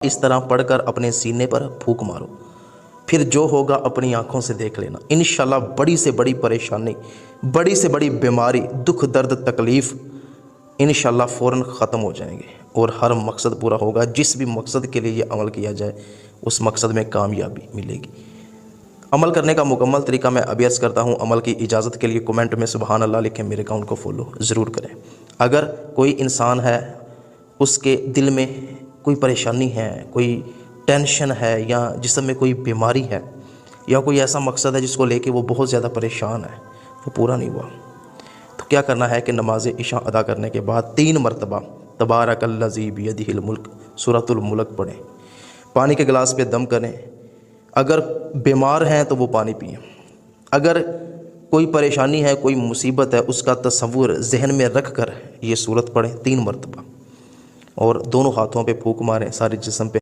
اس طرح پڑھ کر اپنے سینے پر پھونک مارو، پھر جو ہوگا اپنی آنکھوں سے دیکھ لینا۔ انشاءاللہ بڑی سے بڑی پریشانی، بڑی سے بڑی بیماری، دکھ درد تکلیف انشاءاللہ فوراً ختم ہو جائیں گے اور ہر مقصد پورا ہوگا۔ جس بھی مقصد کے لیے یہ عمل کیا جائے اس مقصد میں کامیابی ملے گی۔ عمل کرنے کا مکمل طریقہ میں ابھی عرض کرتا ہوں۔ عمل کی اجازت کے لیے کومنٹ میں سبحان اللہ لکھیں، میرے اکاؤنٹ کو فالو ضرور کریں۔ اگر کوئی انسان ہے اس کے دل میں کوئی پریشانی ہے، کوئی ٹینشن ہے، یا جسم میں کوئی بیماری ہے، یا کوئی ایسا مقصد ہے جس کو لے کے وہ بہت زیادہ پریشان ہے، وہ پورا نہیں ہوا، تو کیا کرنا ہے کہ نماز عشاء ادا کرنے کے بعد 3 مرتبہ تبارک الذی بیدہ الملک سورۃ الملک پڑھیں، پانی کے گلاس پہ دم کریں۔ اگر بیمار ہیں تو وہ پانی پئیں، اگر کوئی پریشانی ہے، کوئی مصیبت ہے، اس کا تصور ذہن میں رکھ کر یہ سورت پڑھیں 3 مرتبہ، اور دونوں ہاتھوں پہ پھونک ماریں، سارے جسم پہ۔